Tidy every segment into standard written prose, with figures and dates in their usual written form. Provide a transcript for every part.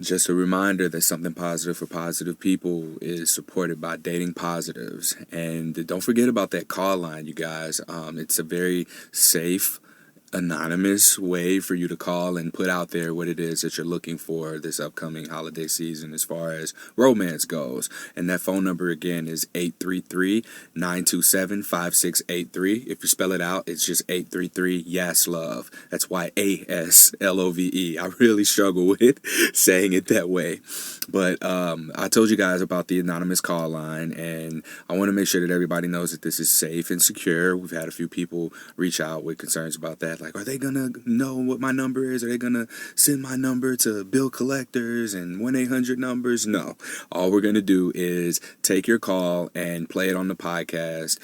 Just a reminder that Something Positive for Positive People is supported by Dating Positives. And don't forget about that call line, you guys. It's a very safe, anonymous way for you to call and put out there what it is that you're looking for this upcoming holiday season as far as romance goes. And that phone number again is 833-927-5683. If you spell it out, it's just 833-YASLOVE. That's YASLOVE. I really struggle with saying it that way. But I told you guys about the anonymous call line, and I want to make sure that everybody knows that this is safe and secure. We've had a few people reach out with concerns about that. Like, are they going to know what my number is? Are they going to send my number to bill collectors and 1-800 numbers? No. All we're going to do is take your call and play it on the podcast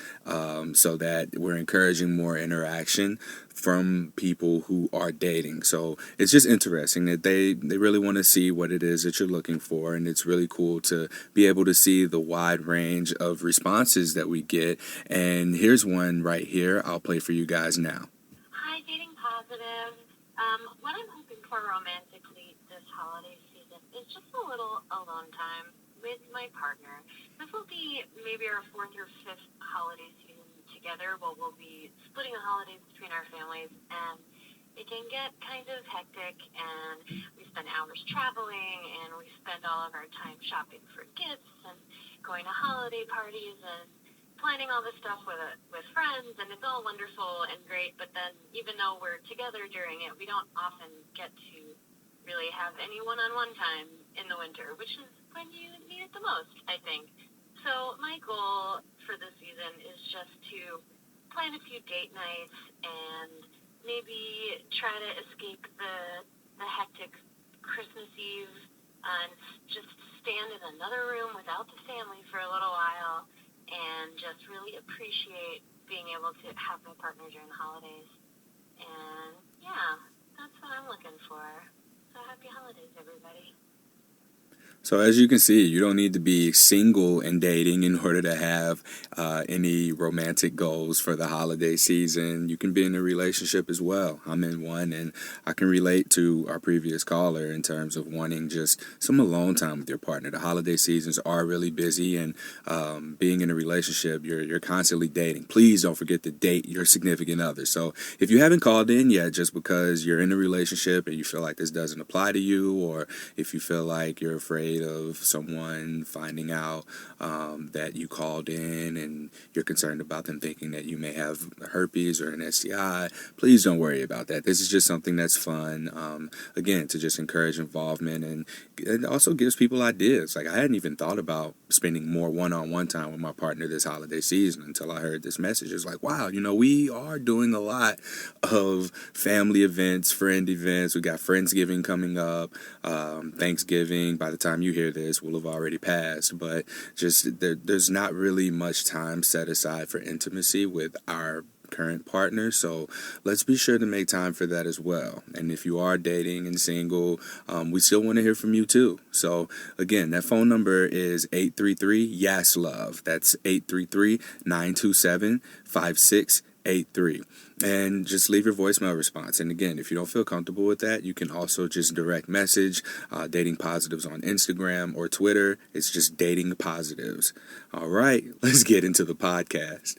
so that we're encouraging more interaction from people who are dating. So it's just interesting that they really want to see what it is that you're looking for, and it's really cool to be able to see the wide range of responses that we get. And here's one right here I'll play for you guys now. Hi, Dating Positive. What I'm hoping for romantically this holiday season is just a little alone time with my partner. This will be maybe our fourth or fifth holiday season together. Well, we'll be splitting the holidays between our families, and it can get kind of hectic, and we spend hours traveling, and we spend all of our time shopping for gifts and going to holiday parties and planning all this stuff with friends, and it's all wonderful and great. But then even though we're together during it, we don't often get to really have any one-on-one time in the winter, which is when you need it the most, I think. So my goal for this season is just to plan a few date nights and maybe try to escape the hectic Christmas Eve and just stand in another room without the family for a little while and just really appreciate being able to have my partner during the holidays. And yeah, that's what I'm looking for. So happy holidays, everybody. So as you can see, you don't need to be single and dating in order to have any romantic goals for the holiday season. You can be in a relationship as well. I'm in one, and I can relate to our previous caller in terms of wanting just some alone time with your partner. The holiday seasons are really busy, and being in a relationship, you're constantly dating. Please don't forget to date your significant other. So if you haven't called in yet just because you're in a relationship and you feel like this doesn't apply to you, or if you feel like you're afraid of someone finding out that you called in and you're concerned about them thinking that you may have herpes or an STI, please don't worry about that. This is just something that's fun, again, to just encourage involvement, and it also gives people ideas. Like, I hadn't even thought about spending more one-on-one time with my partner this holiday season until I heard this message. It's like, wow, we are doing a lot of family events, friend events. We got Friendsgiving coming up, Thanksgiving. By the time you hear this, will have already passed, but just there's not really much time set aside for intimacy with our current partner, so let's be sure to make time for that as well. And if you are dating and single, we still want to hear from you too. So again, that phone number is 833-YAS-LOVE. That's 833-927-5683. And just leave your voicemail response. And again, if you don't feel comfortable with that, you can also just direct message Dating Positives on Instagram or Twitter. It's just Dating Positives. All right, let's get into the podcast.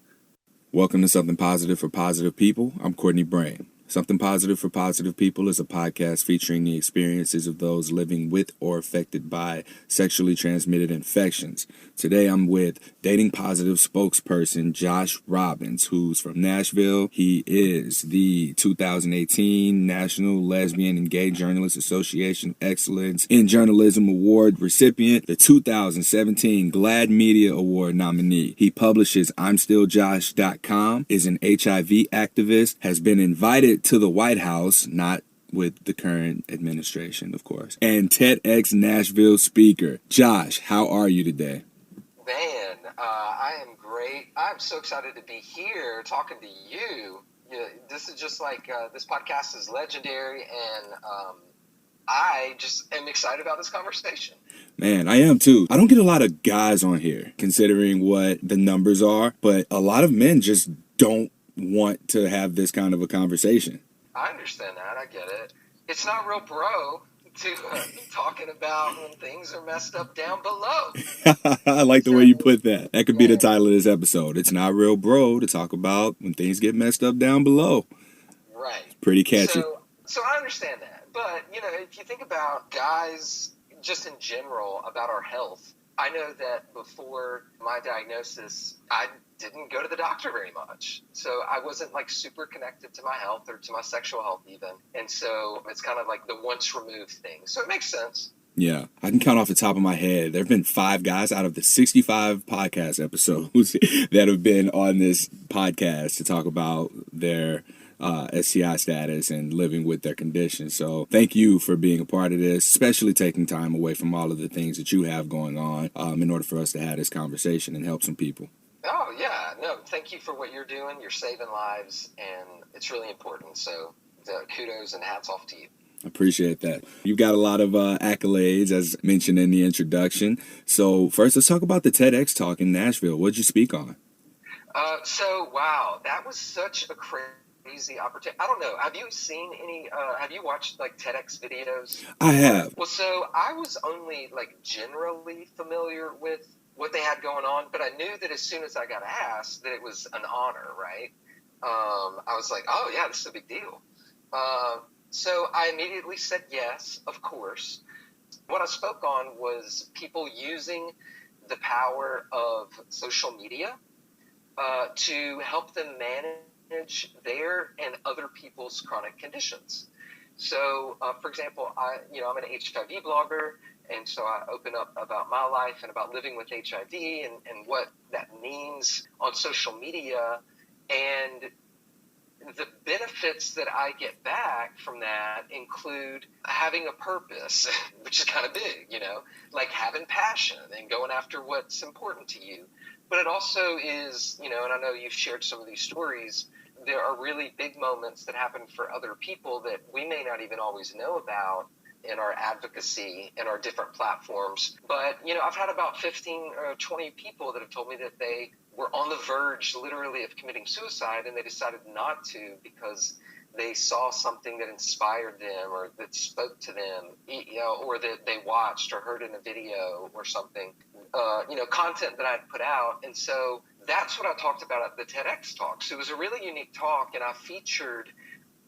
Welcome to Something Positive for Positive People. I'm Courtney Brain. Something Positive for Positive People is a podcast featuring the experiences of those living with or affected by sexually transmitted infections. Today I'm with Dating Positive spokesperson Josh Robbins, who's from Nashville. He is the 2018 National Lesbian and Gay Journalists Association Excellence in Journalism Award recipient, the 2017 GLAAD Media Award nominee. He publishes I'mStillJosh.com, is an HIV activist, has been invited to the White House, not with the current administration, of course, and TEDx Nashville speaker. Josh, how are you today? Man, I am great. I'm so excited to be here talking to you. This is just like, this podcast is legendary, and I just am excited about this conversation. Man, I am too. I don't get a lot of guys on here, considering what the numbers are, but a lot of men just don't want to have this kind of a conversation. I understand that. I get it. It's not real bro, to talking about when things are messed up down below. I like the So, way you put that. That could be the yeah, title of this episode. It's not real, bro, to talk about when things get messed up down below. right. Pretty catchy. So I understand that. But, if you think about guys just in general about our health, I know that before my diagnosis, I didn't go to the doctor very much. So I wasn't like super connected to my health or to my sexual health even. And so it's kind of like the once removed thing. So it makes sense. Yeah, I can count off the top of my head. There have been 5 guys out of the 65 podcast episodes that have been on this podcast to talk about their STI status and living with their condition. So thank you for being a part of this, especially taking time away from all of the things that you have going on in order for us to have this conversation and help some people. Oh, yeah. No, thank you for what you're doing. You're saving lives, and it's really important. So kudos and hats off to you. Appreciate that. You've got a lot of accolades, as mentioned in the introduction. So first, let's talk about the TEDx talk in Nashville. What did you speak on? Wow, that was such a crazy opportunity. I don't know. Have you seen any? Have you watched like TEDx videos? I have. Well, so I was only like generally familiar with what they had going on, but I knew that as soon as I got asked that it was an honor, right? I was like, oh yeah, this is a big deal. So I immediately said yes, of course. What I spoke on was people using the power of social media to help them manage their and other people's chronic conditions. So, for example, I'm an HIV blogger, and so I open up about my life and about living with HIV and what that means on social media, and the benefits that I get back from that include having a purpose, which is kind of big, like having passion and going after what's important to you. But it also is, and I know you've shared some of these stories, there are really big moments that happen for other people that we may not even always know about in our advocacy and our different platforms. But, I've had about 15 or 20 people that have told me that they were on the verge literally of committing suicide, and they decided not to because they saw something that inspired them or that spoke to them, or that they watched or heard in a video or something, content that I'd put out. And so that's what I talked about at the TEDx talk. So it was a really unique talk, and I featured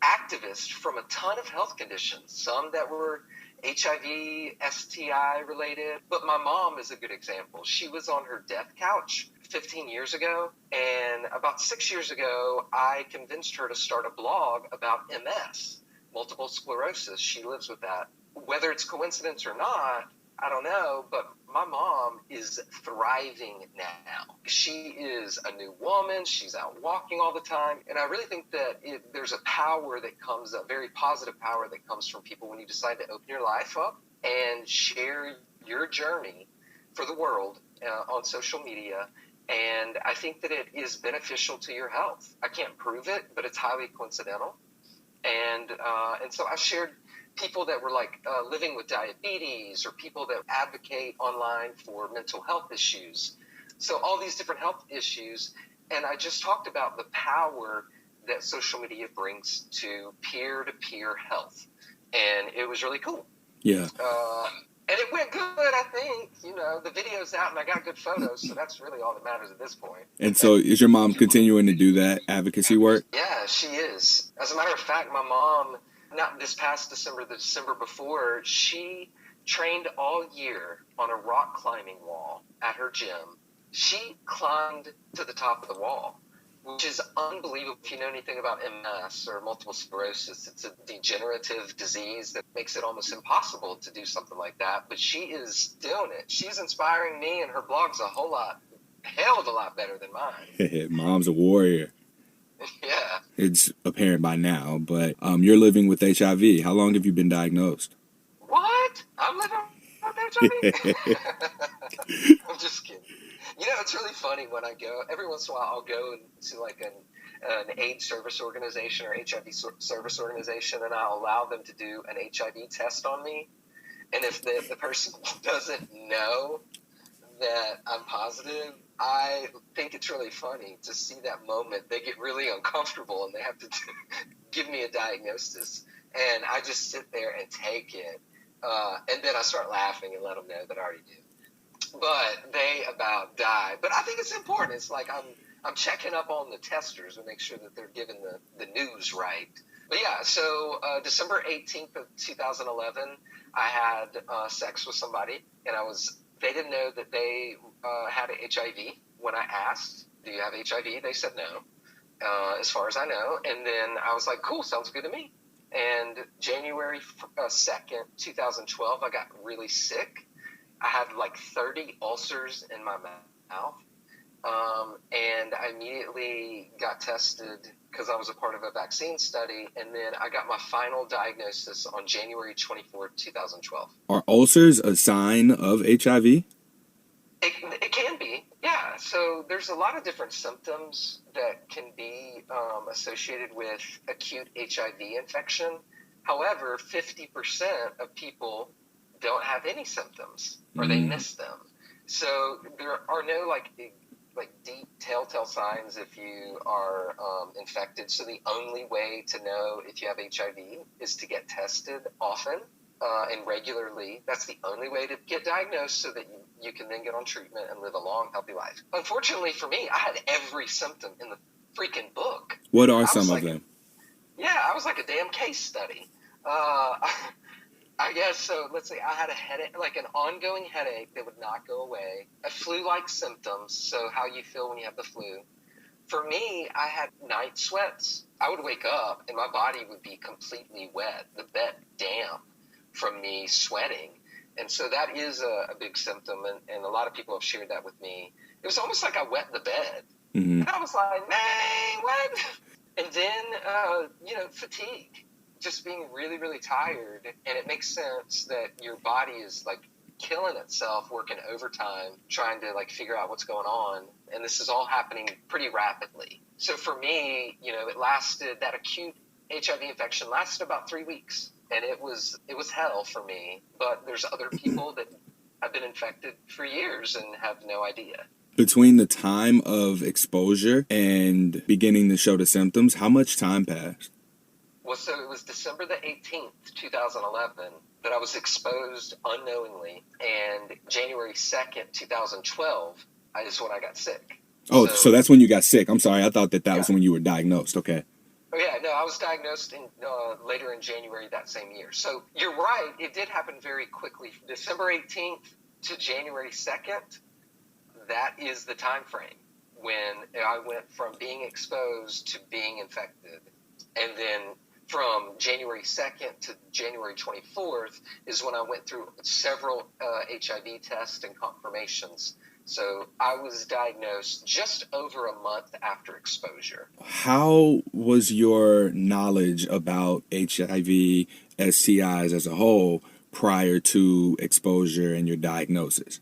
activists from a ton of health conditions, some that were HIV, STI related. But my mom is a good example. She was on her death couch 15 years ago, and about 6 years ago, I convinced her to start a blog about MS, multiple sclerosis. She lives with that. Whether it's coincidence or not, I don't know, but my mom is thriving now. She is a new woman. She's out walking all the time. And I really think that there's a power that comes, a very positive power that comes from people when you decide to open your life up and share your journey for the world on social media. And I think that it is beneficial to your health. I can't prove it, but it's highly coincidental. And so I shared people that were like living with diabetes, or people that advocate online for mental health issues. So all these different health issues. And I just talked about the power that social media brings to peer-to-peer health. And it was really cool. Yeah. And it went good, I think. The video's out and I got good photos, so that's really all that matters at this point. And so is your mom continuing to do that advocacy work? Yeah, she is. As a matter of fact, my mom, not this past December, the December before, she trained all year on a rock climbing wall at her gym. She climbed to the top of the wall, which is unbelievable. If you know anything about MS or multiple sclerosis, it's a degenerative disease that makes it almost impossible to do something like that. But she is doing it. She's inspiring me, and her blog's hell of a lot better than mine. Mom's a warrior. Yeah. It's apparent by now, but you're living with HIV. How long have you been diagnosed? What? I'm living with HIV? I'm just kidding. It's really funny when I go, every once in a while I'll go to like an AIDS service organization or HIV service organization, and I'll allow them to do an HIV test on me. And if the person doesn't know that I'm positive, I think it's really funny to see that moment. They get really uncomfortable and they have to give me a diagnosis. And I just sit there and take it. And then I start laughing and let them know that I already do. But they about die. But I think it's important. It's like I'm checking up on the testers to make sure that they're giving the news right. But yeah, so December 18th of 2011, I had sex with somebody, and they didn't know that they had HIV when I asked, do you have HIV? They said no, as far as I know. And then I was like, cool, sounds good to me. And January 2nd, 2012, I got really sick. I had like 30 ulcers in my mouth. And I immediately got tested because I was a part of a vaccine study. And then I got my final diagnosis on January 24th, 2012. Are ulcers a sign of HIV? It can be, yeah. So there's a lot of different symptoms that can be associated with acute HIV infection. However, 50% of people don't have any symptoms, or they miss them. So there are no like deep telltale signs if you are infected. So the only way to know if you have HIV is to get tested often and regularly. That's the only way to get diagnosed so that you can then get on treatment and live a long, healthy life. Unfortunately for me, I had every symptom in the freaking book. What are some of them? Yeah, I was like a damn case study. I guess so. Let's see. I had a headache, like an ongoing headache that would not go away. A flu-like symptoms, so how you feel when you have the flu. For me, I had night sweats. I would wake up and my body would be completely wet, the bed damp from me sweating. And so that is a big symptom, and a lot of people have shared that with me. It was almost like I wet the bed. And I was like, man, what? And then, fatigue. Just being really, really tired, and it makes sense that your body is like killing itself, working overtime, trying to like figure out what's going on, and this is all happening pretty rapidly. So for me, that acute HIV infection lasted about 3 weeks, and it was hell for me. But there's other people that have been infected for years and have no idea. Between the time of exposure and beginning to show the symptoms, how much time passed? Well, so it was December the 18th, 2011, that I was exposed unknowingly, and January 2nd, 2012, is when I got sick. Oh, so that's when you got sick. I'm sorry, I thought that was when you were diagnosed. Okay. Oh, yeah, no, I was diagnosed later in January that same year. So you're right, it did happen very quickly. December 18th to January 2nd, that is the time frame when I went from being exposed to being infected. And then from January 2nd to January 24th is when I went through several HIV tests and confirmations. So I was diagnosed just over a month after exposure. How was your knowledge about HIV, STIs as a whole prior to exposure and your diagnosis?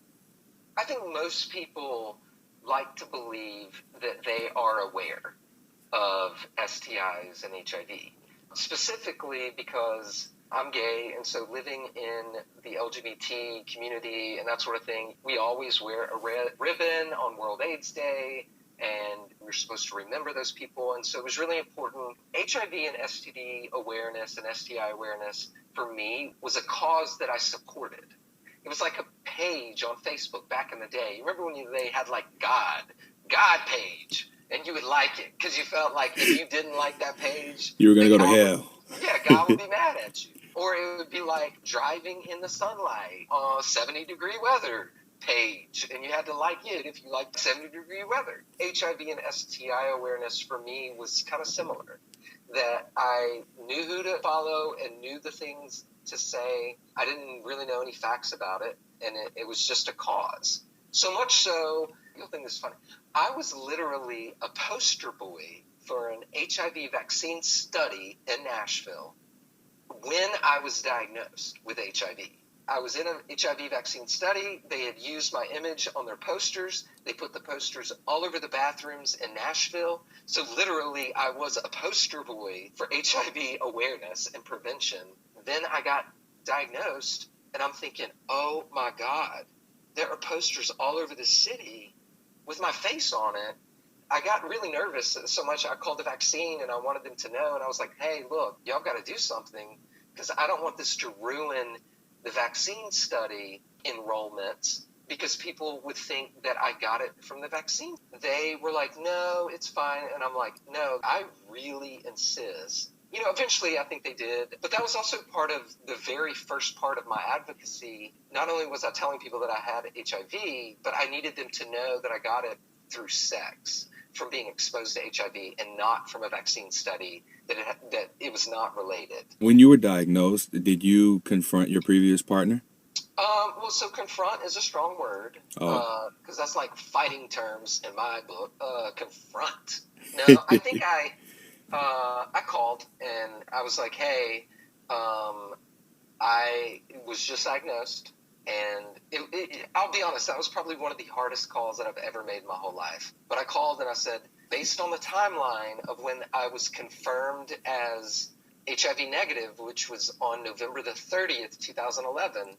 I think most people like to believe that they are aware of STIs and HIV, specifically because I'm gay, and so living in the LGBT community and that sort of thing, we always wear a ribbon on World AIDS Day, and we're supposed to remember those people. And so it was really important. HIV and STD awareness and STI awareness for me was a cause that I supported. It was like a page on Facebook back in the day. You remember when they had like God page, and you would like it because you felt like if you didn't like that page, you were going to go to hell. God would be mad at you. Or it would be like driving in the sunlight on 70-degree weather page, and you had to like it if you liked 70-degree weather. HIV and STI awareness for me was kind of similar, that I knew who to follow and knew the things to say. I didn't really know any facts about it, and it was just a cause. So much so, you'll think this is funny, I was literally a poster boy for an HIV vaccine study in Nashville when I was diagnosed with HIV. I was in an HIV vaccine study. They had used my image on their posters. They put the posters all over the bathrooms in Nashville. So literally, I was a poster boy for HIV awareness and prevention. Then I got diagnosed, and I'm thinking, oh my God, there are posters all over the city with my face on it. I got really nervous so much I called the vaccine, and I wanted them to know. And I was like, hey, look, y'all got to do something because I don't want this to ruin the vaccine study enrollments because people would think that I got it from the vaccine. They were like, no, it's fine. And I'm like, no, I really insist. Eventually I think they did. But that was also part of the very first part of my advocacy. Not only was I telling people that I had HIV, but I needed them to know that I got it through sex, from being exposed to HIV, and not from a vaccine study, that it was not related. When you were diagnosed, did you confront your previous partner? Well, so confront is a strong word, because that's like fighting terms in my book. Confront. No, I think I called and I was like, hey, I was just diagnosed, and I'll be honest, that was probably one of the hardest calls that I've ever made in my whole life. But I called and I said, based on the timeline of when I was confirmed as HIV negative, which was on November the 30th, 2011,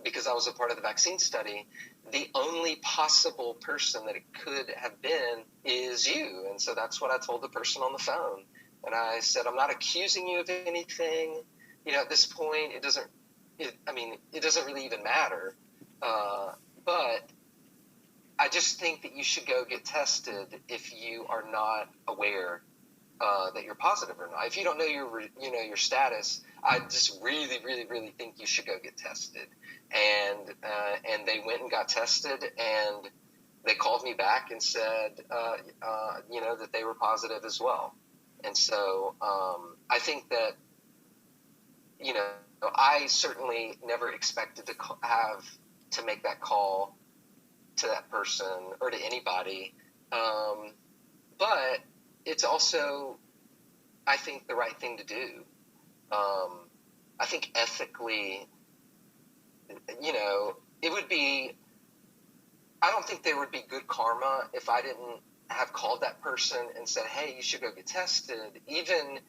because I was a part of the vaccine study, the only possible person that it could have been is you. And so that's what I told the person on the phone. And I said, I'm not accusing you of anything. At this point, it doesn't really even matter. But I just think that you should go get tested if you are not aware that you're positive or not. If you don't know your status, I just really, really, really think you should go get tested. And they went and got tested, and they called me back and said, that they were positive as well. And so I think that, I certainly never expected to make that call to that person or to anybody. But it's also, I think, the right thing to do. I think ethically, it would be, I don't think there would be good karma if I didn't have called that person and said, hey, you should go get tested, even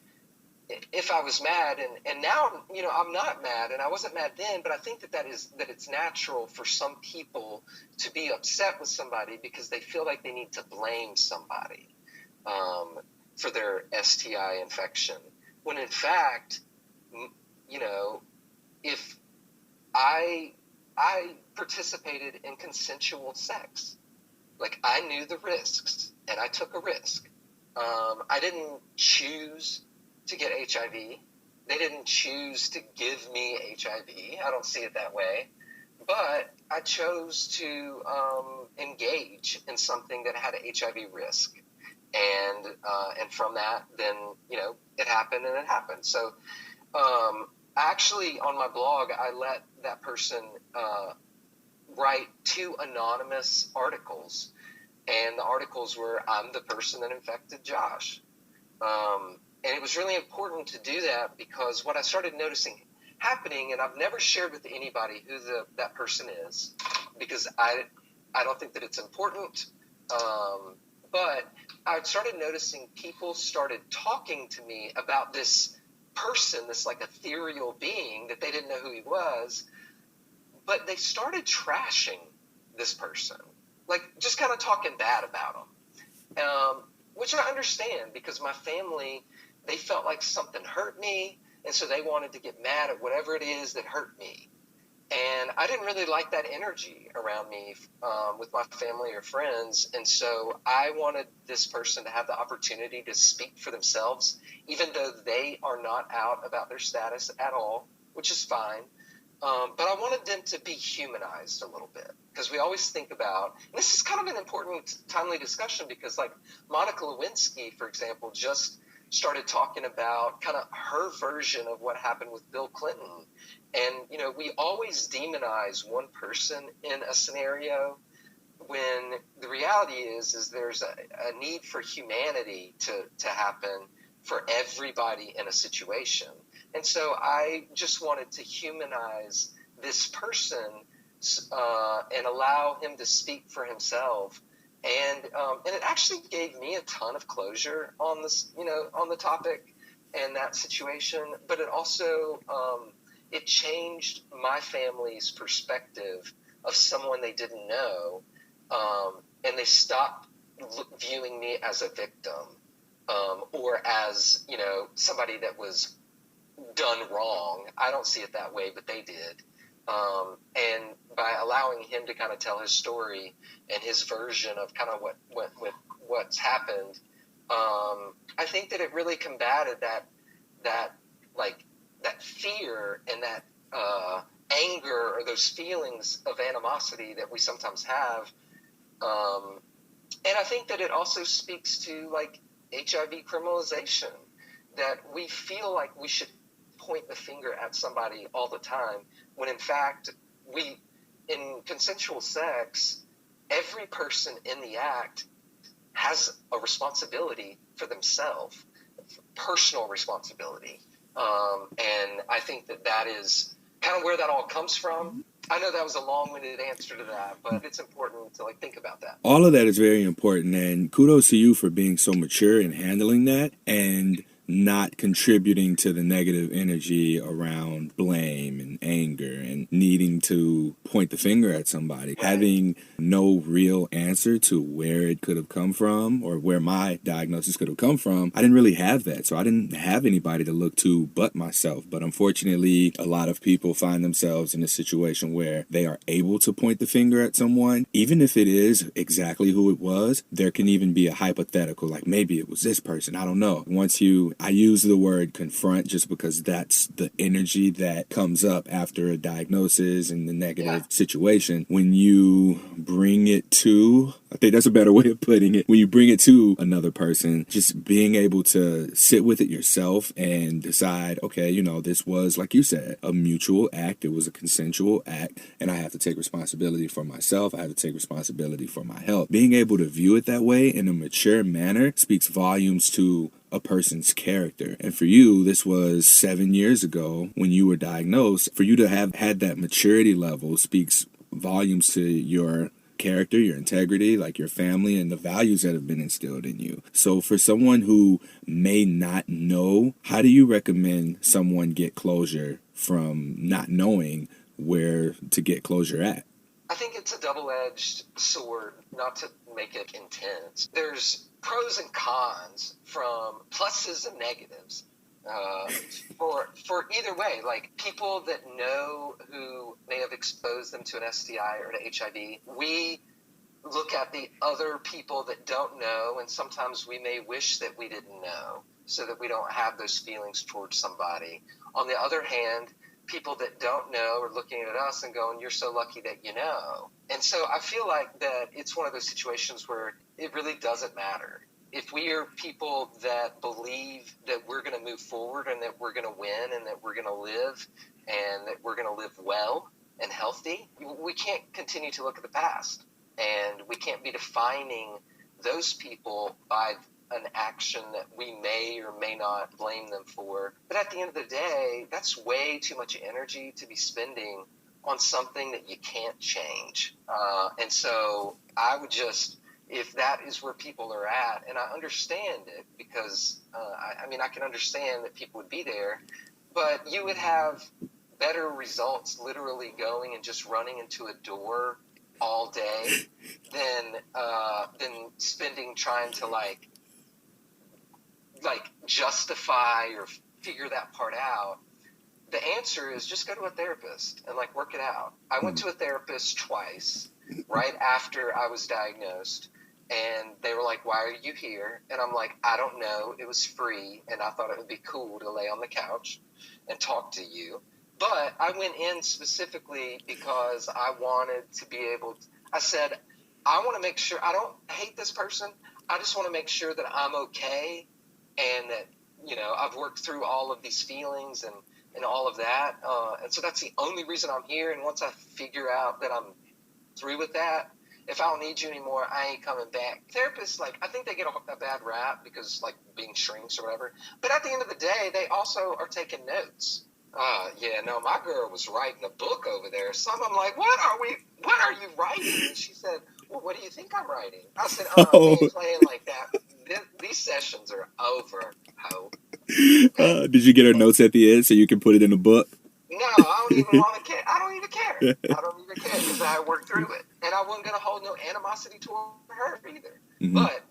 if I was mad. And now, I'm not mad, and I wasn't mad then, but I think that it's natural for some people to be upset with somebody because they feel like they need to blame somebody for their STI infection. When in fact, if I participated in consensual sex, like I knew the risks and I took a risk. I didn't choose to get HIV. They didn't choose to give me HIV. I don't see it that way. But I chose to engage in something that had an HIV risk. And from that, then, it happened and it happened. So actually on my blog, I let that person write 2 anonymous articles. And the articles were, I'm the person that infected Josh. And it was really important to do that because what I started noticing happening, and I've never shared with anybody who that person is, because I don't think that it's important. But I started noticing people started talking to me about this person, this like ethereal being that they didn't know who he was, but they started trashing this person, like just kind of talking bad about him, which I understand because my family, they felt like something hurt me, and so they wanted to get mad at whatever it is that hurt me. And I didn't really like that energy around me with my family or friends. And so I wanted this person to have the opportunity to speak for themselves, even though they are not out about their status at all, which is fine. But I wanted them to be humanized a little bit, because we always think about, and this is kind of an important, timely discussion, because like Monica Lewinsky, for example, just started talking about kind of her version of what happened with Bill Clinton. And, we always demonize one person in a scenario when the reality is there's a need for humanity to happen for everybody in a situation. And so I just wanted to humanize this person and allow him to speak for himself. And it actually gave me a ton of closure on this, on the topic and that situation. But it also, it changed my family's perspective of someone they didn't know. And they stopped viewing me as a victim or as, somebody that was done wrong. I don't see it that way, but they did. And by allowing him to kind of tell his story and his version of kind of what's happened, I think that it really combated that fear and that anger or those feelings of animosity that we sometimes have. And I think that it also speaks to like HIV criminalization, that we feel like we should point the finger at somebody all the time, when in fact in consensual sex, every person in the act has a responsibility for themselves, personal responsibility. And I think that is kind of where that all comes from. I know that was a long-winded answer to that, but it's important to like think about that. All of that is very important, and kudos to you for being so mature in handling that and not contributing to the negative energy around blame and anger and needing to point the finger at somebody. Right. Having no real answer to where it could have come from or where my diagnosis could have come from, I didn't really have that. So I didn't have anybody to look to but myself. But unfortunately, a lot of people find themselves in a situation where they are able to point the finger at someone. Even if it is exactly who it was, there can even be a hypothetical, like maybe it was this person. I don't know. I use the word confront just because that's the energy that comes up after a diagnosis and the negative situation. When you bring it to, I think that's a better way of putting it, when you bring it to another person, just being able to sit with it yourself and decide, okay, this was, like you said, a mutual act. It was a consensual act, and I have to take responsibility for myself. I have to take responsibility for my health. Being able to view it that way in a mature manner speaks volumes to a person's character. And for you, this was 7 years ago when you were diagnosed. For you to have had that maturity level speaks volumes to your character, your integrity, like your family, and the values that have been instilled in you. So for someone who may not know, how do you recommend someone get closure from not knowing where to get closure at? I think it's a double-edged sword, not to make it intense. There's pros and cons from pluses and negatives for either way. Like people that know who may have exposed them to an STI or to HIV, we look at the other people that don't know, and sometimes we may wish that we didn't know so that we don't have those feelings towards somebody. On the other hand, people that don't know are looking at us and going, you're so lucky that you know. And so I feel like that it's one of those situations where it really doesn't matter. If we are people that believe that we're going to move forward and that we're going to win and that we're going to live and that we're going to live well and healthy, we can't continue to look at the past. And we can't be defining those people by an action that we may or may not blame them for. But at the end of the day, that's way too much energy to be spending on something that you can't change. And so I would just, if that is where people are at, and I understand it because, I can understand that people would be there, but you would have better results literally going and just running into a door all day than spending trying to like justify or figure that part out. The answer is just go to a therapist and like work it out. I went to a therapist twice right after I was diagnosed, and they were like, why are you here? And I'm like, I don't know. It was free, and I thought it would be cool to lay on the couch and talk to you. But I went in specifically because I wanted to be able to, I said, I want to make sure, I don't hate this person. I just want to make sure that I'm okay and that, I've worked through all of these feelings and all of that. And so that's the only reason I'm here. And once I figure out that I'm through with that, if I don't need you anymore, I ain't coming back. Therapists, I think they get a bad rap because, being shrinks or whatever. But at the end of the day, they also are taking notes. My girl was writing a book over there. So I'm like, what are you writing? And she said, well, what do you think I'm writing? I said, we ain't playing like that. These sessions are over, ho. Okay. Did you get her notes at the end so you can put it in a book? No, I don't even want to care. I don't even care. I don't even care because I worked through it. And I wasn't going to hold no animosity toward her either. Mm-hmm. But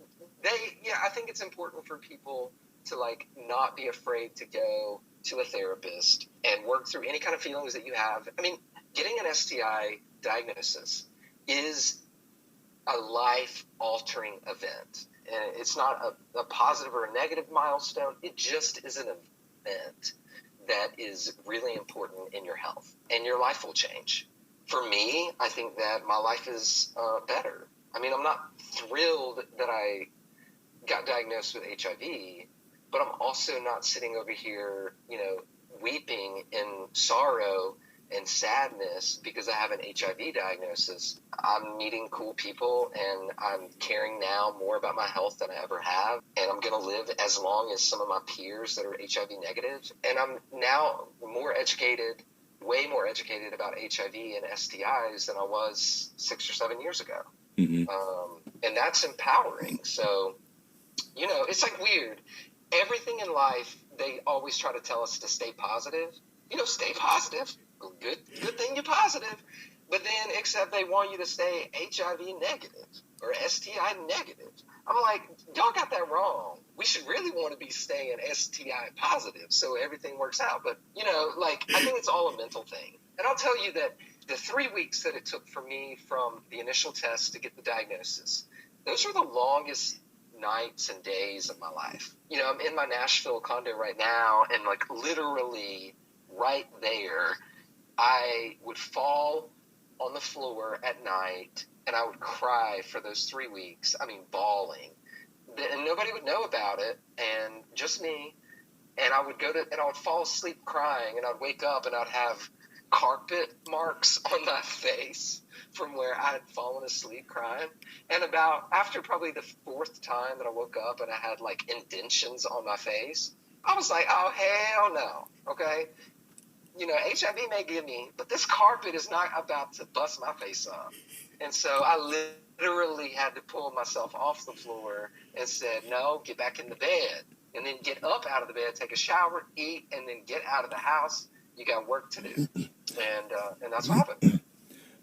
I think it's important for people to not be afraid to go to a therapist and work through any kind of feelings that you have. I mean, getting an STI diagnosis is a life-altering event. And it's not a positive or a negative milestone. It just is an event that is really important in your health, and your life will change. For me, I think that my life is better. I mean, I'm not thrilled that I got diagnosed with HIV, but I'm also not sitting over here, weeping in sorrow and sadness because I have an HIV diagnosis. I'm meeting cool people, and I'm caring now more about my health than I ever have. And I'm going to live as long as some of my peers that are HIV negative. And I'm now more educated, way more educated about HIV and STIs than I was 6 or 7 years ago. Mm-hmm. And that's empowering. So, it's like weird. Everything in life, they always try to tell us to stay positive. Stay positive. Good thing you're positive. But then, except they want you to stay HIV negative or STI negative. I'm like, y'all got that wrong. We should really want to be staying STI positive so everything works out. But, I think it's all a mental thing. And I'll tell you that the 3 weeks that it took for me from the initial test to get the diagnosis, those are the longest nights and days of my life. I'm in my Nashville condo right now, and literally right there, I would fall on the floor at night and I would cry for those 3 weeks. I mean, bawling. And nobody would know about it, and just me. And I would fall asleep crying, and I'd wake up and I'd have carpet marks on my face from where I had fallen asleep crying. And after probably the fourth time that I woke up and I had indentions on my face, I was like, oh, hell no. Okay. HIV may give me, but this carpet is not about to bust my face up. And so I literally had to pull myself off the floor and said, no, get back in the bed, and then get up out of the bed, take a shower, eat, and then get out of the house. You got work to do. And that's what happened.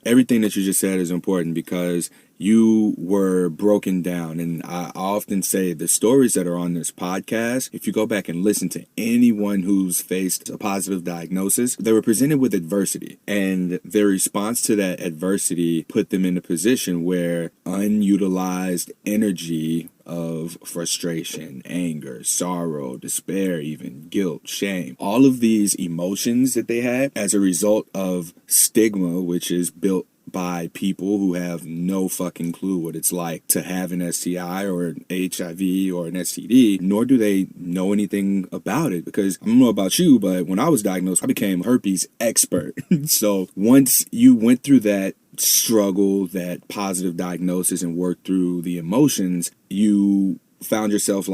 Everything that you just said is important because you were broken down. And I often say the stories that are on this podcast, if you go back and listen to anyone who's faced a positive diagnosis, they were presented with adversity. And their response to that adversity put them in a position where unutilized energy of frustration, anger, sorrow, despair, even guilt, shame, all of these emotions that they had as a result of stigma, which is built by people who have no fucking clue what it's like to have an STI or an HIV or an STD, nor do they know anything about it. Because I don't know about you, but when I was diagnosed, I became a herpes expert. So once you went through that struggle, that positive diagnosis, and worked through the emotions, you found yourself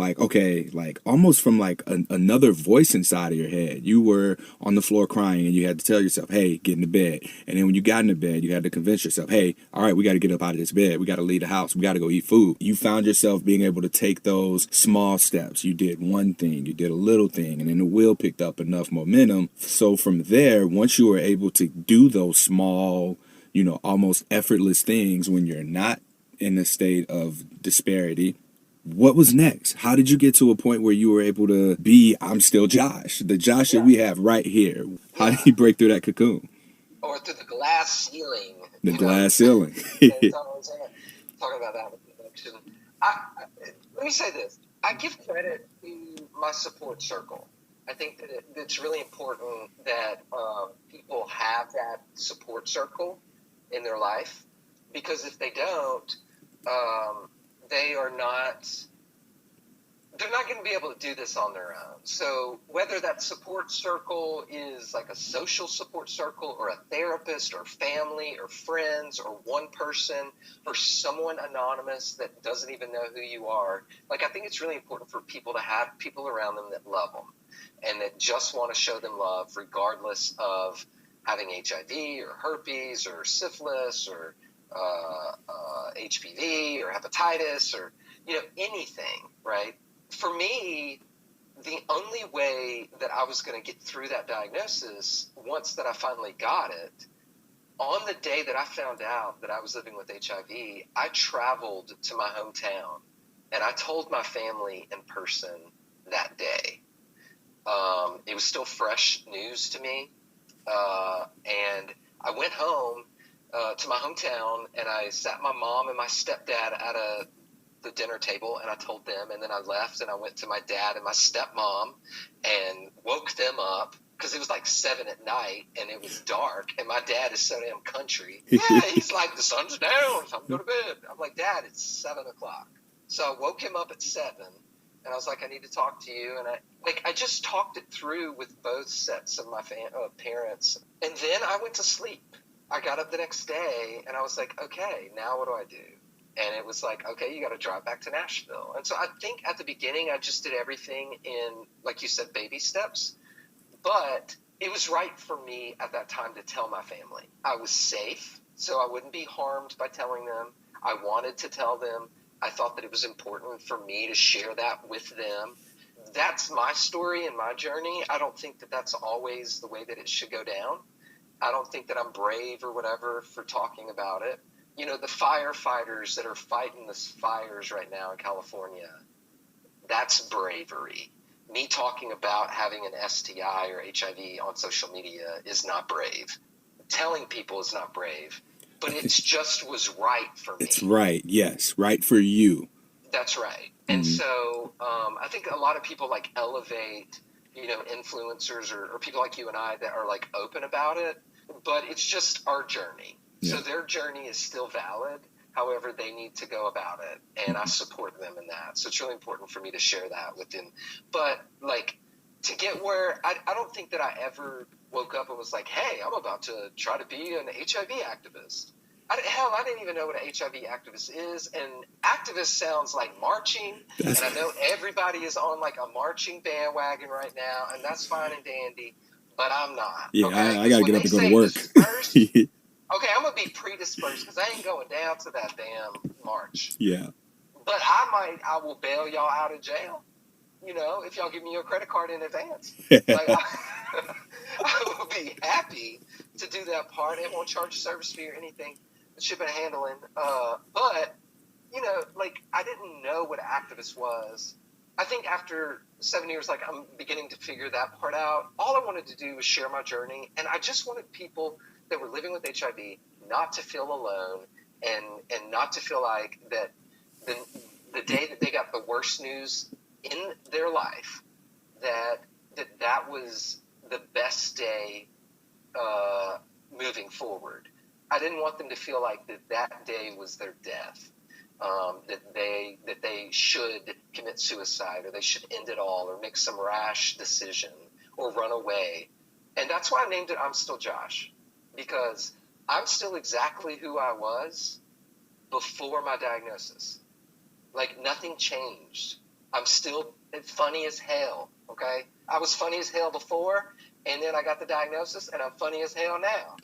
almost from another voice inside of your head. You were on the floor crying and you had to tell yourself, hey, get in the bed. And then when you got in the bed, you had to convince yourself, hey, all right, we got to get up out of this bed. We got to leave the house. We got to go eat food. You found yourself being able to take those small steps. You did one thing, you did a little thing, and then the wheel picked up enough momentum. So from there, once you were able to do those small, almost effortless things when you're not in a state of disparity, what was next? How did you get to a point where you were able to be, I'm still Josh, the Josh that we have right here? How did you break through that cocoon? Or through the glass ceiling. The glass ceiling. Talking about that with the election. Let me say this. I give credit to my support circle. I think that it's really important that people have that support circle in their life, because if they don't, they're not going to be able to do this on their own. So whether that support circle is like a social support circle or a therapist or family or friends or one person or someone anonymous that doesn't even know who you are, I think it's really important for people to have people around them that love them and that just want to show them love regardless of having HIV or herpes or syphilis or HPV or hepatitis or, anything, right? For me, the only way that I was going to get through that diagnosis, once that I finally got it, on the day that I found out that I was living with HIV, I traveled to my hometown and I told my family in person that day. It was still fresh news to me. And I went home to my hometown, and I sat my mom and my stepdad at the dinner table, and I told them, and then I left and I went to my dad and my stepmom and woke them up because it was like 7 at night and it was dark, and my dad is so damn country. Yeah, he's like, the sun's down, time to go to bed. I'm like, Dad, it's 7 o'clock. So I woke him up at 7, and I was like, I need to talk to you. And I just talked it through with both sets of my parents, and then I went to sleep. I got up the next day and I was like, okay, now what do I do? And it was like, okay, you got to drive back to Nashville. And so I think at the beginning, I just did everything in, like you said, baby steps. But it was right for me at that time to tell my family. I was safe, so I wouldn't be harmed by telling them. I wanted to tell them. I thought that it was important for me to share that with them. That's my story and my journey. I don't think that that's always the way that it should go down. I don't think that I'm brave or whatever for talking about it. You know, the firefighters that are fighting the fires right now in California, that's bravery. Me talking about having an STI or HIV on social media is not brave. Telling people is not brave. But it just was right for me. It's right, yes, right for you. That's right. And so I think a lot of people like elevate, you know, influencers or people like you and I that are like open about it, but it's just our journey. Yeah. So their journey is still valid. However, they need to go about it, and I support them in that. So it's really important for me to share that with them. But like to get where I don't think that I ever woke up and was like, hey, I'm about to try to be an HIV activist. I didn't even know what an HIV activist is. And activist sounds like marching. And I know everybody is on like a marching bandwagon right now, and that's fine and dandy, but I'm not. Yeah, okay? I got to get up and go to work. Okay, I'm going to be predisposed because I ain't going down to that damn march. Yeah. But I will bail y'all out of jail, you know, if y'all give me your credit card in advance. Like, I will be happy to do that part. It won't charge a service fee or anything. Shipping and handling. But, you know, like, I didn't know what activist was. I think after 7 years, like, I'm beginning to figure that part out. All I wanted to do was share my journey, and I just wanted people that were living with HIV not to feel alone and not to feel like that the day that they got the worst news in their life, that was the best day moving forward. I didn't want them to feel like that day was their death, that they should commit suicide or they should end it all or make some rash decision or run away. And that's why I named it I'm Still Josh, because I'm still exactly who I was before my diagnosis. Like, nothing changed. I'm still funny as hell, okay? I was funny as hell before, and then I got the diagnosis, and I'm funny as hell now.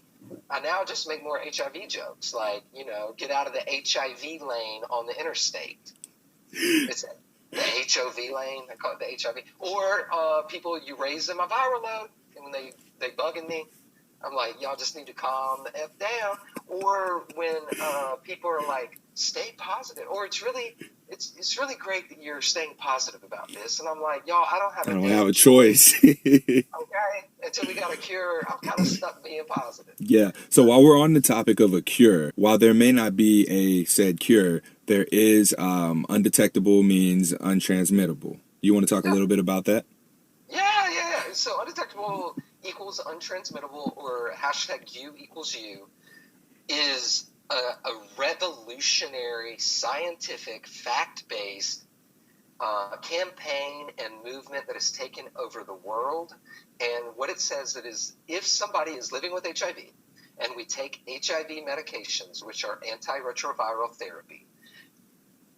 I now just make more HIV jokes, like, you know, get out of the HIV lane on the interstate. It's the HOV lane, I call it the HIV. Or people, you raise them a viral load, and when they bugging me, I'm like, y'all just need to calm the F down. Or when people are like, stay positive. Or it's really great that you're staying positive about this. And I'm like, y'all, I don't have a choice. Okay? Until we got a cure, I'm kind of stuck being positive. Yeah. So while we're on the topic of a cure, while there may not be a said cure, there is undetectable means untransmittable. You want to talk a little bit about that? Yeah. So undetectable equals untransmittable, or hashtag U equals U, is a revolutionary, scientific, fact-based campaign and movement that has taken over the world. And what it says is, if somebody is living with HIV and we take HIV medications, which are antiretroviral therapy,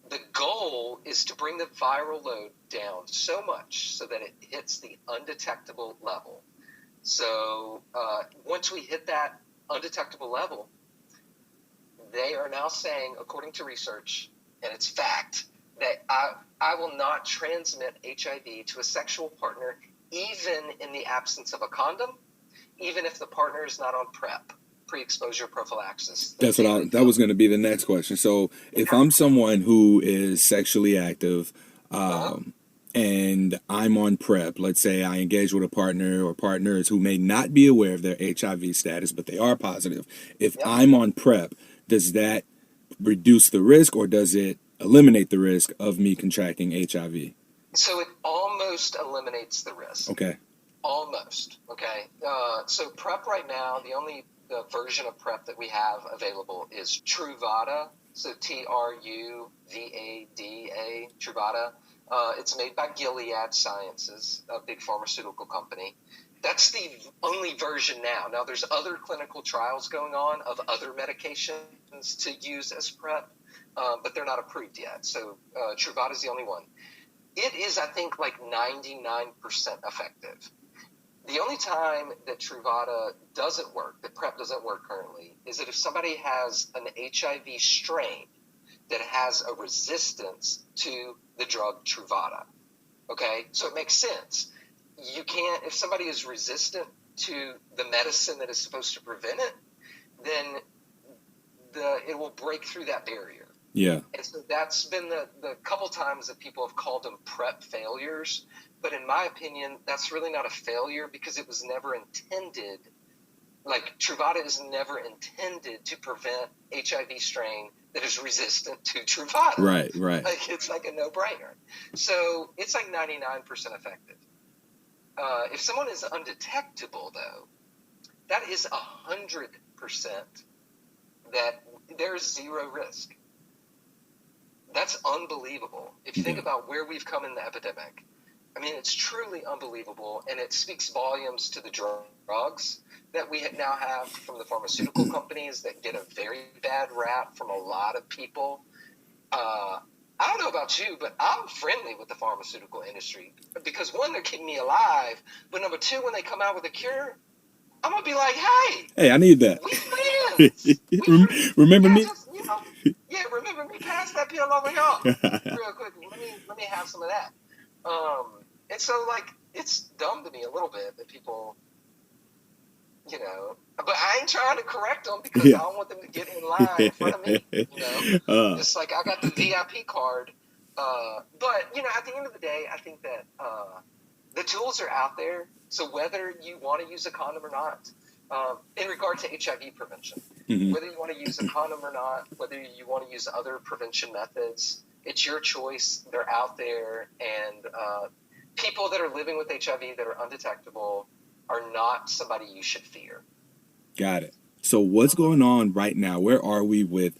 the goal is to bring the viral load down so much so that it hits the undetectable level. So once we hit that undetectable level, they are now saying, according to research, and it's fact, that I will not transmit HIV to a sexual partner even in the absence of a condom, even if the partner is not on PrEP, pre-exposure prophylaxis. That was going to be the next question. So if I'm someone who is sexually active, and I'm on PrEP. Let's say I engage with a partner or partners who may not be aware of their HIV status, but they are positive. If Yep. I'm on PrEP, does that reduce the risk or does it eliminate the risk of me contracting HIV? So it almost eliminates the risk. Okay. Almost. Okay. So PrEP right now, the only version of PrEP that we have available is Truvada. So Truvada, Truvada. It's made by Gilead Sciences, a big pharmaceutical company. That's the only version now. Now, there's other clinical trials going on of other medications to use as PrEP, but they're not approved yet. So Truvada is the only one. It is, I think, like 99% effective. The only time that Truvada doesn't work, that PrEP doesn't work currently, is that if somebody has an HIV strain that has a resistance to the drug Truvada. Okay? So it makes sense. You can't, if somebody is resistant to the medicine that is supposed to prevent it, then it will break through that barrier. Yeah. And so that's been the couple times that people have called them PrEP failures. But in my opinion, that's really not a failure because it was never intended. Like Truvada is never intended to prevent HIV strain that is resistant to Truvada. Right. Like it's like a no-brainer. So it's like 99% effective. If someone is undetectable, though, that is 100% that there's zero risk. That's unbelievable. If you think about where we've come in the epidemic, I mean, it's truly unbelievable, and it speaks volumes to the drugs that we now have from the pharmaceutical companies that get a very bad rap from a lot of people. I don't know about you, but I'm friendly with the pharmaceutical industry because, one, they're keeping me alive, but number two, when they come out with a cure, I'm going to be like, hey, I need that. We friends. Remember me? Just, remember me. Pass that pill over here real quick. Let me have some of that. And so, like, it's dumb to me a little bit that people, but I ain't trying to correct them because I don't want them to get in line in front of me, It's like I got the VIP card. But, at the end of the day, I think that the tools are out there. So whether you want to use a condom or not, in regard to HIV prevention, whether you want to use a condom or not, whether you want to use other prevention methods, it's your choice. They're out there, and people that are living with HIV that are undetectable are not somebody you should fear. Got it. So what's going on right now? Where are we with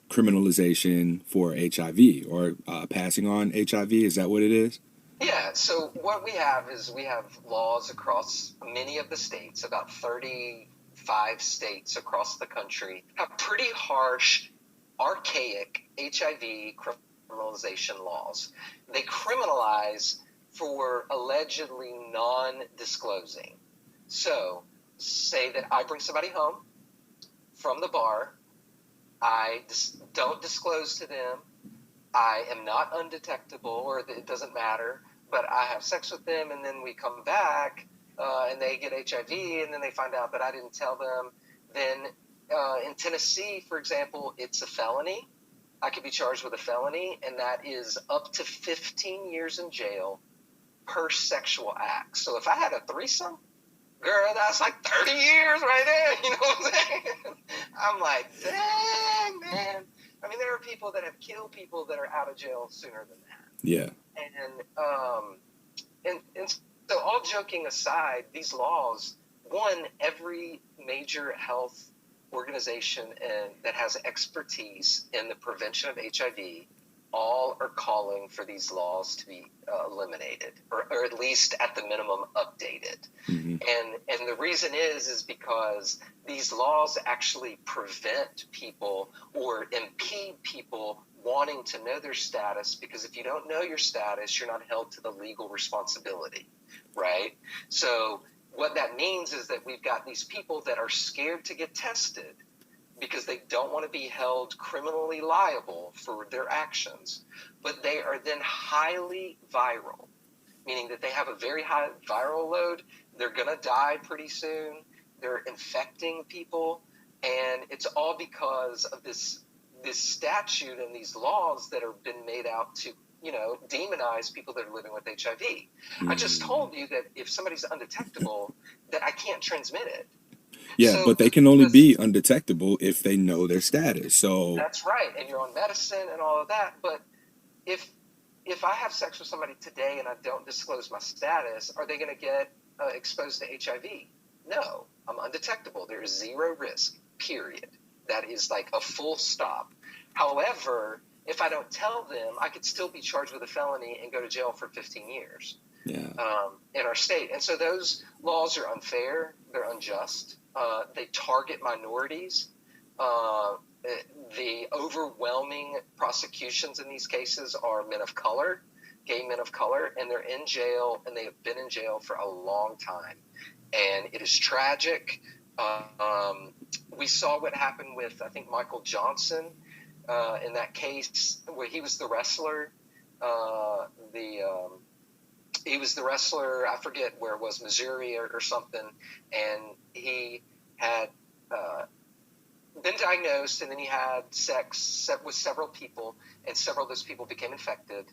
criminalization for HIV or passing on HIV? Is that what it is? Yeah, so what we have is we have laws across many of the states, about 35 states across the country, have pretty harsh, archaic HIV criminalization laws. They criminalize for allegedly non-disclosing. So, say that I bring somebody home from the bar, I don't disclose to them, I am not undetectable, or it doesn't matter, but I have sex with them, and then we come back, and they get HIV, and then they find out that I didn't tell them. Then in Tennessee, for example, it's a felony. I could be charged with a felony, and that is up to 15 years in jail per sexual act. So if I had a threesome, girl, that's like 30 years right there. You know what I'm saying? I'm like, dang, man. I mean, there are people that have killed people that are out of jail sooner than that. Yeah. And so all joking aside, these laws, one, every major health organization that has expertise in the prevention of HIV, all are calling for these laws to be eliminated, or at least at the minimum updated. And the reason is because these laws actually prevent people or impede people wanting to know their status, because if you don't know your status, you're not held to the legal responsibility, right? So what that means is that we've got these people that are scared to get tested because they don't want to be held criminally liable for their actions, but they are then highly viral, meaning that they have a very high viral load. They're going to die pretty soon. They're infecting people, and it's all because of this statute and these laws that have been made out to, demonize people that are living with HIV. I just told you that if somebody's undetectable, that I can't transmit it. Yeah, So but they can only be undetectable if they know their status. So that's right, and you're on medicine and all of that. But if I have sex with somebody today and I don't disclose my status, are they going to get exposed to HIV? No, I'm undetectable. There is zero risk, period. That is like a full stop. However, if I don't tell them, I could still be charged with a felony and go to jail for 15 years yeah, in our state. And so those laws are unfair. They're unjust. They target minorities. The overwhelming prosecutions in these cases are men of color, gay men of color, and they're in jail, and they have been in jail for a long time. And it is tragic. We saw what happened with, I think, Michael Johnson in that case where he was the wrestler. He was the wrestler, I forget where it was, Missouri or something, and he had been diagnosed, and then he had sex with several people, and several of those people became infected.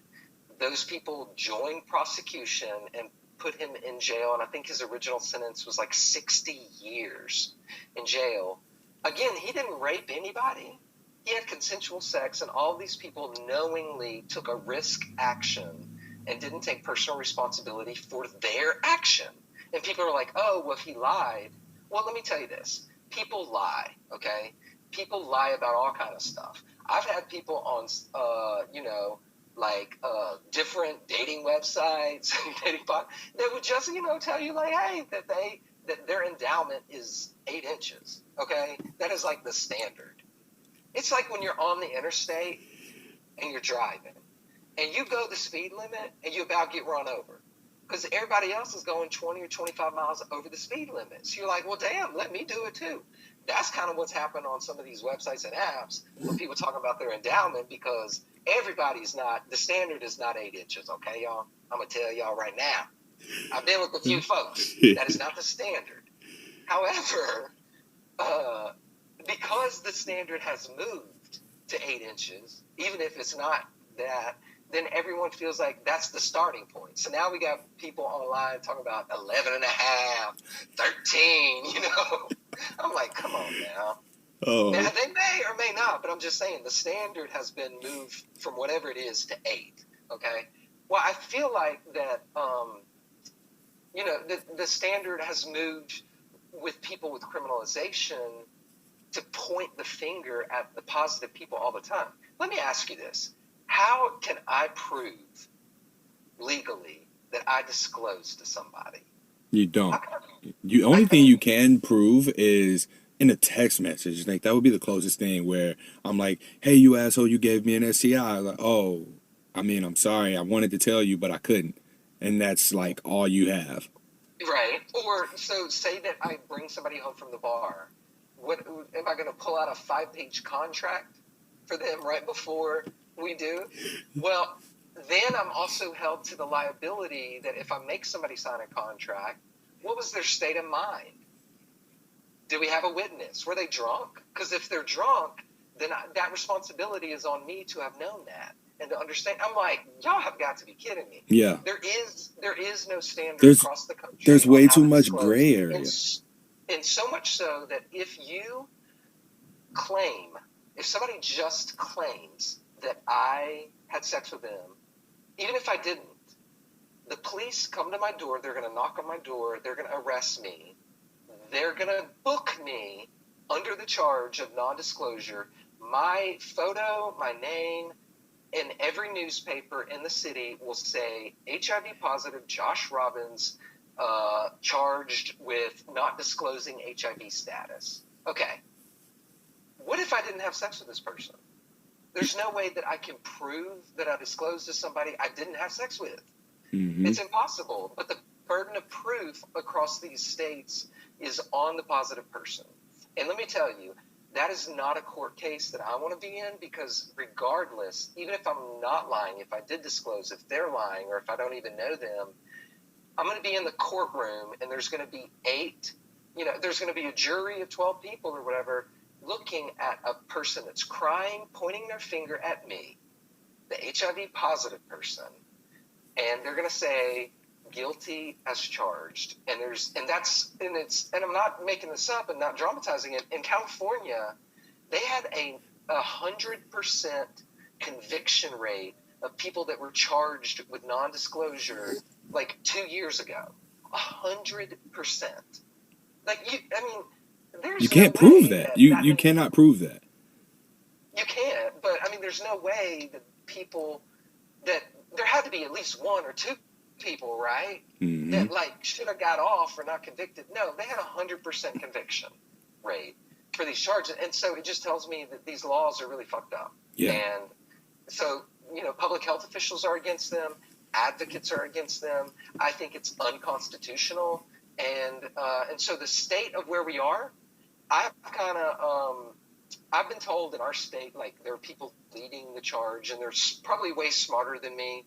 Those people joined prosecution and put him in jail, and I think his original sentence was like 60 years in jail. Again, he didn't rape anybody. He had consensual sex, and all these people knowingly took a risk action and didn't take personal responsibility for their action. And people are like, oh, well, if he lied. Well, let me tell you this. People lie, okay? People lie about all kind of stuff. I've had people on, different dating websites, that would just, tell you like, hey, that their endowment is 8 inches, okay? That is like the standard. It's like when you're on the interstate and you're driving and you go the speed limit and you about get run over because everybody else is going 20 or 25 miles over the speed limit. So you're like, well, damn, let me do it too. That's kind of what's happened on some of these websites and apps when people talk about their endowment, because the standard is not 8 inches, okay, y'all? I'm going to tell y'all right now. I've been with a few folks. That is not the standard. However, because the standard has moved to 8 inches, even if it's not that, then everyone feels like that's the starting point. So now we got people online talking about 11 and a half, 13, I'm like, come on now. oh, Now, they may or may not, but I'm just saying the standard has been moved from whatever it is to 8, okay? Well, I feel like that, the standard has moved with people with criminalization to point the finger at the positive people all the time. Let me ask you this. How can I prove legally that I disclosed to somebody? you don't. The only thing you can prove is in a text message. Like that would be the closest thing where I'm like, hey, you asshole, you gave me an STI. Like, oh, I mean, I'm sorry. I wanted to tell you, but I couldn't. And that's like all you have. Right. Or so say that I bring somebody home from the bar. What am I going to pull out a 5-page contract for them right before we do? Well, then I'm also held to the liability that if I make somebody sign a contract, what was their state of mind? Did we have a witness? Were they drunk? Because if they're drunk, then that responsibility is on me to have known that and to understand. I'm like, y'all have got to be kidding me. Yeah. There is no standard across the country. There's way too much gray area. And so much so that if somebody just claims that I had sex with them, even if I didn't, the police come to my door, they're going to knock on my door, they're going to arrest me, they're going to book me under the charge of non-disclosure. My photo, my name, in every newspaper in the city will say HIV positive Josh Robbins charged with not disclosing HIV status. Okay. What if I didn't have sex with this person? There's no way that I can prove that I disclosed to somebody I didn't have sex with. Mm-hmm. It's impossible. But the burden of proof across these states is on the positive person. And let me tell you, that is not a court case that I want to be in, because regardless, even if I'm not lying, if I did disclose, if they're lying, or if I don't even know them, I'm going to be in the courtroom and there's going to be there's going to be a jury of 12 people or whatever looking at a person that's crying, pointing their finger at me. the HIV positive person, and they're going to say guilty as charged. And I'm not making this up and not dramatizing it. In California, they had a 100% conviction rate of people that were charged with non-disclosure like 2 years ago. 100%. There's You can't no prove way that. You cannot prove that. You can't, but there's no way that there had to be at least one or two people, right? Mm-hmm. That should have got off or not convicted. No, they had 100% conviction rate for these charges. And so it just tells me that these laws are really fucked up. Yeah. And so, public health officials are against them. Advocates are against them. I think it's unconstitutional. And so the state of where we are, I've been told in our state, there are people leading the charge, and they're probably way smarter than me.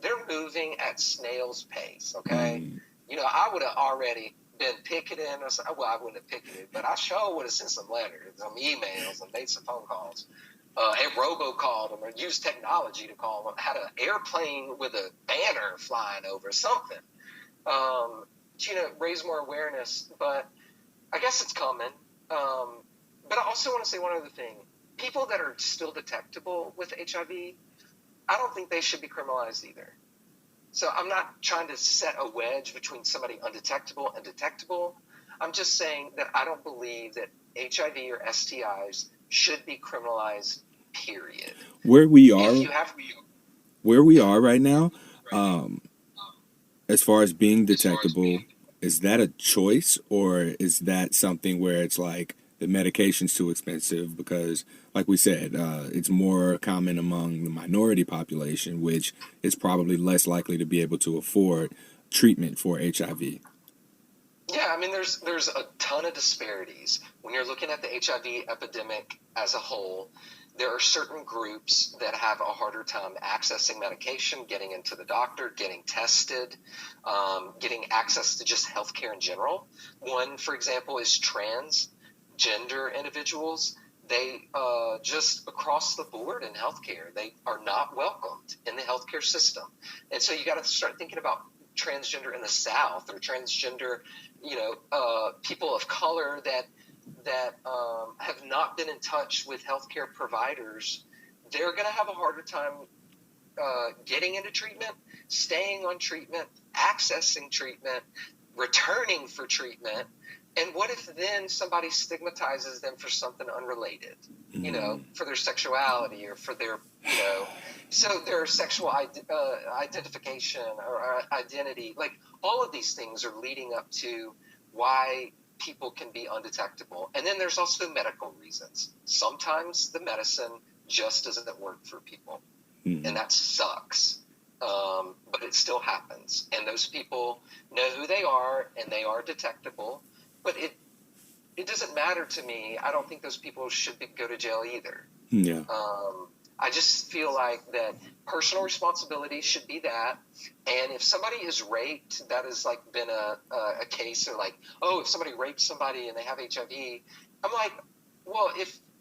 They're moving at snail's pace, okay? I would have already been picketing. I wouldn't have picketed, but I sure would have sent some letters, some emails, and made some phone calls. And robocalled them or used technology to call them. Had an airplane with a banner flying over, something. To raise more awareness. But I guess it's coming. But I also want to say one other thing. People that are still detectable with HIV, I don't think they should be criminalized either. So I'm not trying to set a wedge between somebody undetectable and detectable. I'm just saying that I don't believe that HIV or STIs should be criminalized, period. Where we are right now, as far as being detectable, is that a choice, or is that something where it's like the medication's too expensive? Because, like we said, it's more common among the minority population, which is probably less likely to be able to afford treatment for HIV. Yeah, there's a ton of disparities. When you're looking at the HIV epidemic as a whole, there are certain groups that have a harder time accessing medication, getting into the doctor, getting tested, getting access to just healthcare in general. One, for example, is transgender individuals. They just across the board in healthcare, they are not welcomed in the healthcare system. And so you got to start thinking about transgender in the South, or transgender, people of color that have not been in touch with healthcare providers. They're going to have a harder time getting into treatment, staying on treatment, accessing treatment, returning for treatment. And what if then somebody stigmatizes them for something unrelated, for their sexuality or for their, so their sexual identification or identity, all of these things are leading up to why people can be undetectable. And then there's also medical reasons. Sometimes the medicine just doesn't work for people, and that sucks. But it still happens. And those people know who they are, and they are detectable. But it doesn't matter to me. I don't think those people should go to jail either. Yeah. I just feel like that personal responsibility should be that. And if somebody is raped, that has been a case, or if somebody raped somebody and they have HIV, I'm like, well,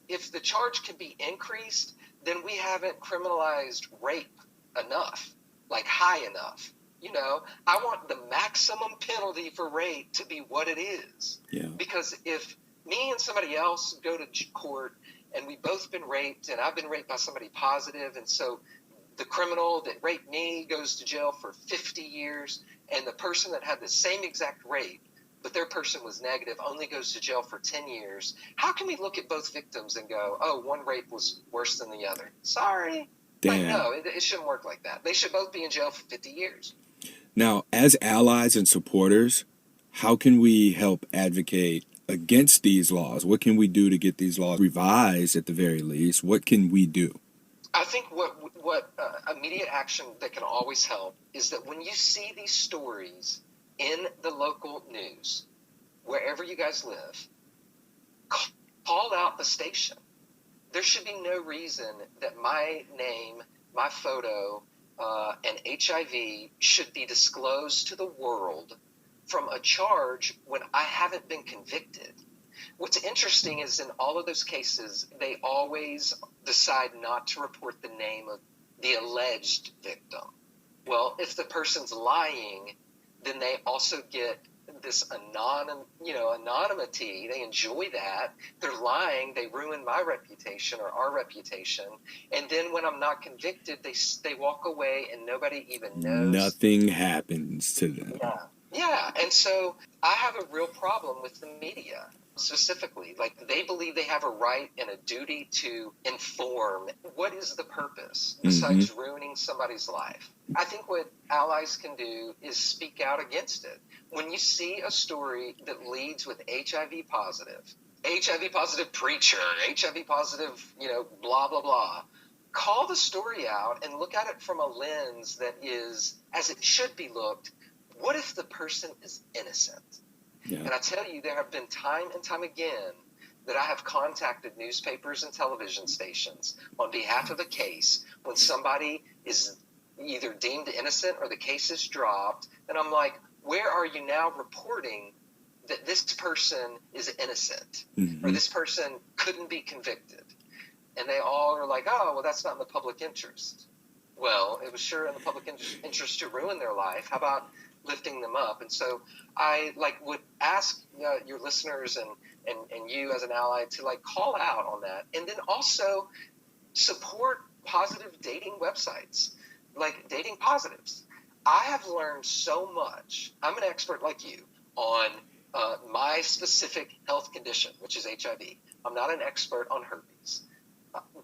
if the charge can be increased, then we haven't criminalized rape enough, high enough. I want the maximum penalty for rape to be what it is. Yeah. Because if me and somebody else go to court and we've both been raped, and I've been raped by somebody positive, and so the criminal that raped me goes to jail for 50 years, and the person that had the same exact rape, but their person was negative, only goes to jail for 10 years, how can we look at both victims and go, oh, one rape was worse than the other? Sorry. Damn. No, it shouldn't work like that. They should both be in jail for 50 years. Now, as allies and supporters, how can we help advocate against these laws? What can we do to get these laws revised at the very least? What can we do? I think what immediate action that can always help is that when you see these stories in the local news, wherever you guys live, call out the station. There should be no reason that my name, my photo, and HIV should be disclosed to the world from a charge when I haven't been convicted. What's interesting is in all of those cases, they always decide not to report the name of the alleged victim. Well, if the person's lying, then they also get this anonymity. They enjoy that. They're lying. They ruin my reputation or our reputation. And then when I'm not convicted, they walk away and nobody even knows. Nothing happens to them. Yeah. And so I have a real problem with the media. Specifically, like they believe they have a right and a duty to inform. What is the purpose besides ruining somebody's life? I think what allies can do is speak out against it. When you see a story that leads with HIV positive preacher, HIV positive, blah, blah, blah, call the story out and look at it from a lens that is, as it should be looked, what if the person is innocent? Yeah. And I tell you, there have been time and time again that I have contacted newspapers and television stations on behalf of a case when somebody is either deemed innocent or the case is dropped. And I'm like, where are you now reporting that this person is innocent or this person couldn't be convicted? And they all are like, oh, well, that's not in the public interest. Well, it was sure in the public interest to ruin their life. How about lifting them up? And so I would ask your listeners and you as an ally to call out on that, and then also support positive dating websites like Dating Positives. I have learned so much. I'm an expert like you on my specific health condition, which is HIV. I'm not an expert on herpes,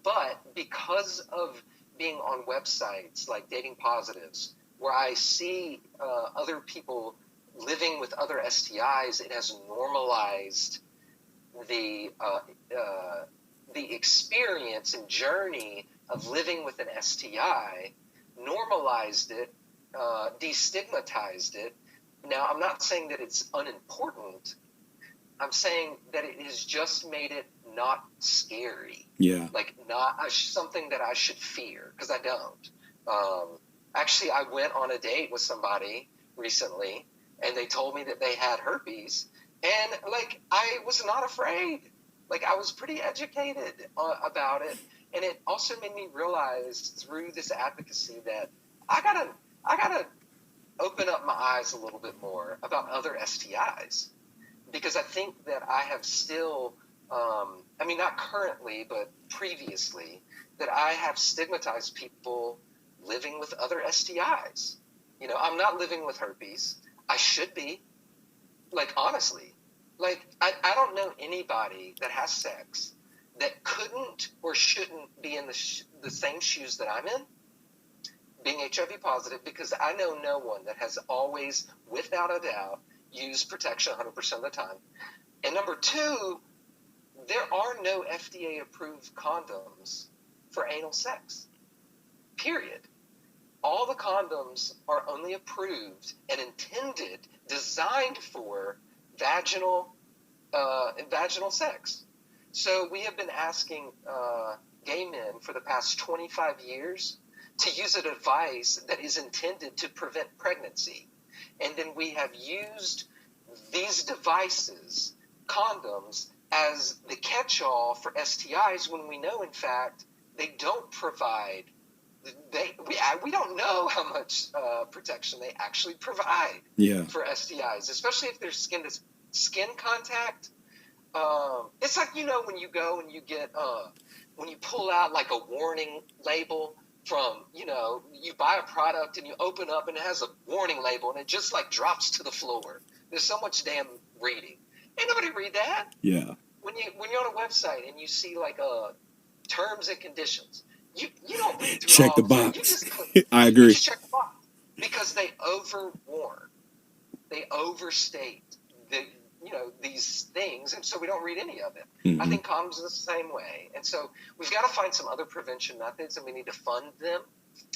but because of being on websites like Dating Positives, where I see other people living with other STIs, it has normalized the experience and journey of living with an STI, normalized it, destigmatized it. Now, I'm not saying that it's unimportant. I'm saying that it has just made it not scary. Yeah. Not something that I should fear, because I don't. Actually, I went on a date with somebody recently, and they told me that they had herpes, and I was not afraid. I was pretty educated about it, and it also made me realize through this advocacy that I gotta open up my eyes a little bit more about other STIs, because I think that I have still, not currently, but previously, that I have stigmatized people living with other STIs. I'm not living with herpes. I should be. Honestly. I don't know anybody that has sex that couldn't or shouldn't be in the same shoes that I'm in, being HIV positive, because I know no one that has always, without a doubt, used protection 100% of the time. And number two, there are no FDA-approved condoms for anal sex. Period. All the condoms are only approved and intended, designed for vaginal sex. So we have been asking gay men for the past 25 years to use a device that is intended to prevent pregnancy. And then we have used these devices, condoms, as the catch-all for STIs when we know, in fact, they don't provide. We don't know how much protection they actually provide for STIs, especially if there's skin contact. It's like, when you go and you get, when you pull out a warning label from, you buy a product and you open up and it has a warning label and it just drops to the floor. There's so much damn reading. Ain't nobody read that. Yeah. When you're on a website and you see terms and conditions, you don't read through check all the box. You just click, I agree. You just check the box because they overwarn, they overstate these things, and so we don't read any of it. I think condoms are the same way, and so we've got to find some other prevention methods, and we need to fund them,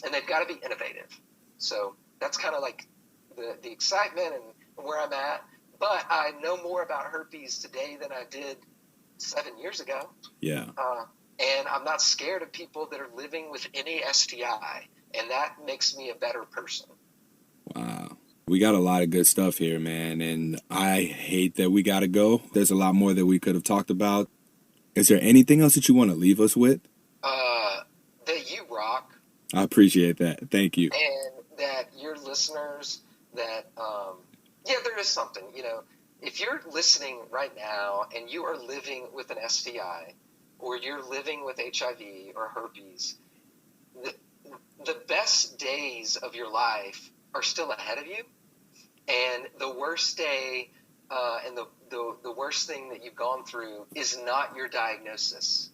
and they've got to be innovative. So that's kind of the excitement and where I'm at. But I know more about herpes today than I did 7 years ago. Yeah. And I'm not scared of people that are living with any STI, and that makes me a better person. Wow. We got a lot of good stuff here, man, and I hate that we got to go. There's a lot more that we could have talked about. Is there anything else that you want to leave us with? That you rock. I appreciate that. Thank you. And that your listeners, that, there is something, if you're listening right now and you are living with an STI or you're living with HIV or herpes, the best days of your life are still ahead of you. And the worst day and the worst thing that you've gone through is not your diagnosis.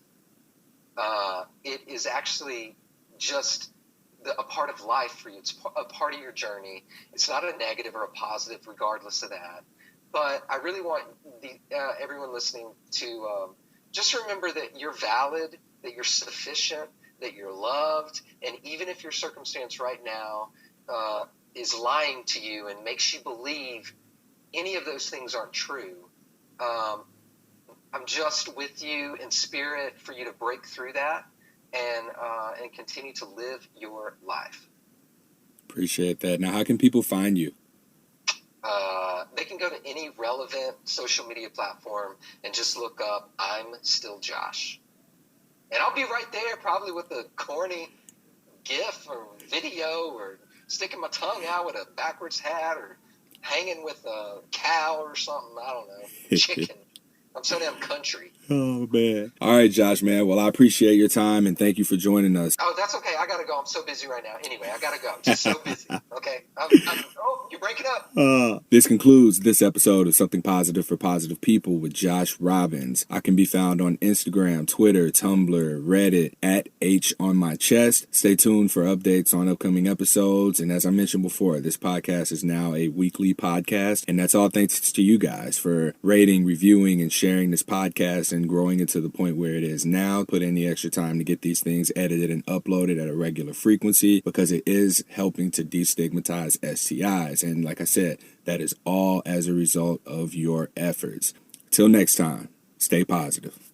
It is actually just a part of life for you. It's a part of your journey. It's not a negative or a positive, regardless of that. But I really want everyone listening to just remember that you're valid, that you're sufficient, that you're loved, and even if your circumstance right now is lying to you and makes you believe any of those things aren't true, I'm just with you in spirit for you to break through that and continue to live your life. Appreciate that. Now, how can people find you? They can go to any relevant social media platform and just look up I'm Still Josh. And I'll be right there probably with a corny GIF or video or sticking my tongue out with a backwards hat or hanging with a cow or something. I don't know. Chicken. I'm so damn country. Oh, man. All right, Josh, man. Well, I appreciate your time, and thank you for joining us. Oh, that's okay. I got to go. I'm so busy right now. Anyway, I got to go. Just so busy. Okay? You're breaking up. This concludes this episode of Something Positive for Positive People with Josh Robbins. I can be found on Instagram, Twitter, Tumblr, Reddit, at HOnMyChest. Stay tuned for updates on upcoming episodes. And as I mentioned before, this podcast is now a weekly podcast. And that's all thanks to you guys for rating, reviewing, and sharing this podcast and growing it to the point where it is now. Put in the extra time to get these things edited and uploaded at a regular frequency because it is helping to destigmatize STIs. And like I said, that is all as a result of your efforts. Till next time, stay positive.